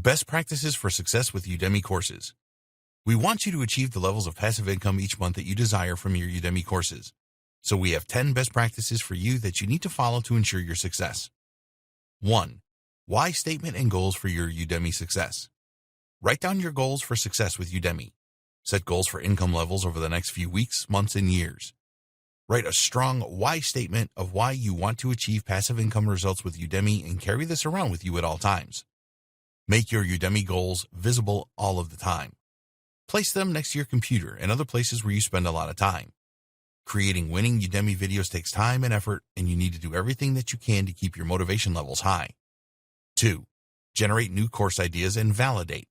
Best practices for success with Udemy courses. We want you to achieve the levels of passive income each month that you desire from your Udemy courses. So we have 10 best practices for you that you need to follow to ensure your success. 1. Why statement and goals for your Udemy success. Write down your goals for success with Udemy. Set goals for income levels over the next few weeks, months, and years. Write a strong why statement of why you want to achieve passive income results with Udemy and carry this around with you at all times. Make your Udemy goals visible all of the time. Place them next to your computer and other places where you spend a lot of time. Creating winning Udemy videos takes time and effort, and you need to do everything that you can to keep your motivation levels high. 2. Generate new course ideas and validate.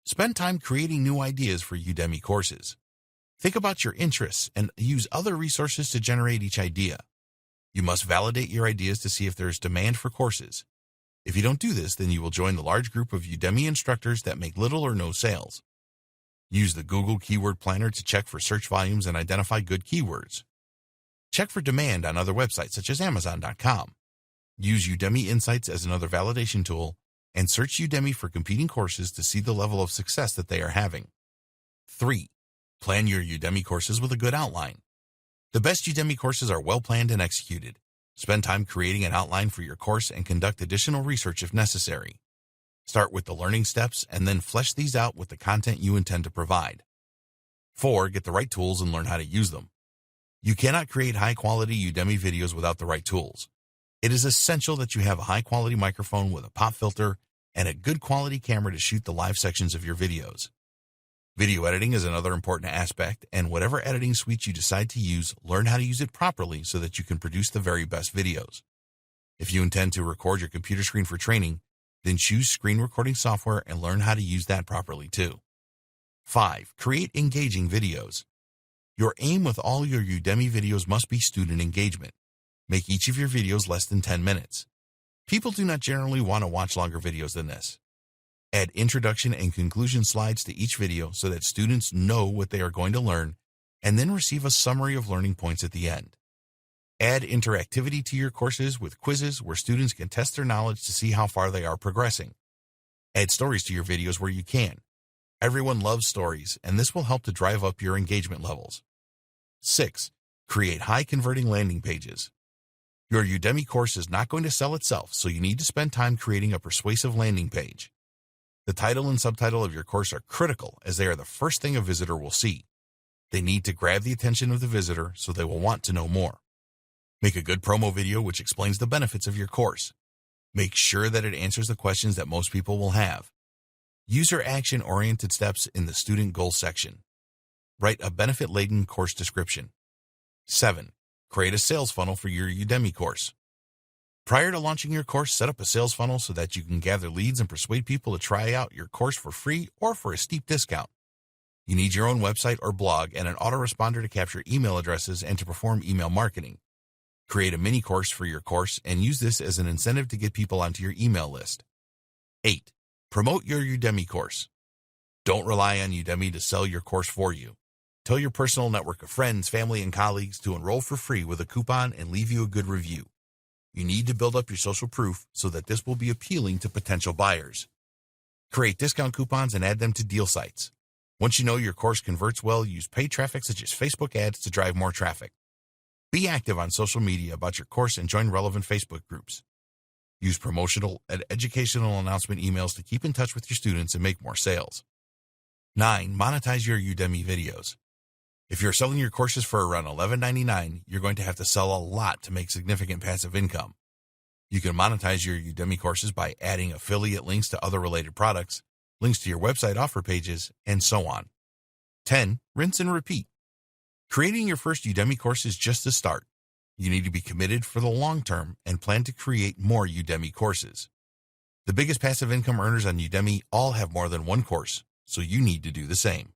Spend time creating new ideas for Udemy courses. Think about your interests and use other resources to generate each idea. You must validate your ideas to see if there is demand for courses. If you don't do this, then you will join the large group of Udemy instructors that make little or no sales. Use the Google Keyword Planner to check for search volumes and identify good keywords. Check for demand on other websites such as Amazon.com. Use Udemy Insights as another validation tool, and search Udemy for competing courses to see the level of success that they are having. 3. Plan your Udemy courses with a good outline. The best Udemy courses are well planned and executed. Spend time creating an outline for your course and conduct additional research if necessary. Start with the learning steps and then flesh these out with the content you intend to provide. 4. Get the right tools and learn how to use them. You cannot create high-quality Udemy videos without the right tools. It is essential that you have a high-quality microphone with a pop filter and a good quality camera to shoot the live sections of your videos. Video editing is another important aspect, and whatever editing suite you decide to use, learn how to use it properly so that you can produce the very best videos. If you intend to record your computer screen for training, then choose screen recording software and learn how to use that properly too. 5. Create engaging videos. Your aim with all your Udemy videos must be student engagement. Make each of your videos less than 10 minutes. People do not generally want to watch longer videos than this. Add introduction and conclusion slides to each video so that students know what they are going to learn and then receive a summary of learning points at the end. Add interactivity to your courses with quizzes where students can test their knowledge to see how far they are progressing. Add stories to your videos where you can. Everyone loves stories, and this will help to drive up your engagement levels. 6. Create high-converting landing pages. Your Udemy course is not going to sell itself, so you need to spend time creating a persuasive landing page. The title and subtitle of your course are critical as they are the first thing a visitor will see. They need to grab the attention of the visitor so they will want to know more. Make a good promo video which explains the benefits of your course. Make sure that it answers the questions that most people will have. Use your action-oriented steps in the student goals section. Write a benefit-laden course description. 7. Create a sales funnel for your Udemy course. Prior to launching your course, set up a sales funnel so that you can gather leads and persuade people to try out your course for free or for a steep discount. You need your own website or blog and an autoresponder to capture email addresses and to perform email marketing. Create a mini course for your course and use this as an incentive to get people onto your email list. 8. Promote your Udemy course. Don't rely on Udemy to sell your course for you. Tell your personal network of friends, family, and colleagues to enroll for free with a coupon and leave you a good review. You need to build up your social proof so that this will be appealing to potential buyers. Create discount coupons and add them to deal sites. Once you know your course converts well, use paid traffic such as Facebook ads to drive more traffic. Be active on social media about your course and join relevant Facebook groups. Use promotional and educational announcement emails to keep in touch with your students and make more sales. 9. Monetize your Udemy videos. If you're selling your courses for around $11.99, you're going to have to sell a lot to make significant passive income. You can monetize your Udemy courses by adding affiliate links to other related products, links to your website offer pages, and so on. 10. Rinse and repeat. Creating your first Udemy course is just a start. You need to be committed for the long term and plan to create more Udemy courses. The biggest passive income earners on Udemy all have more than one course, so you need to do the same.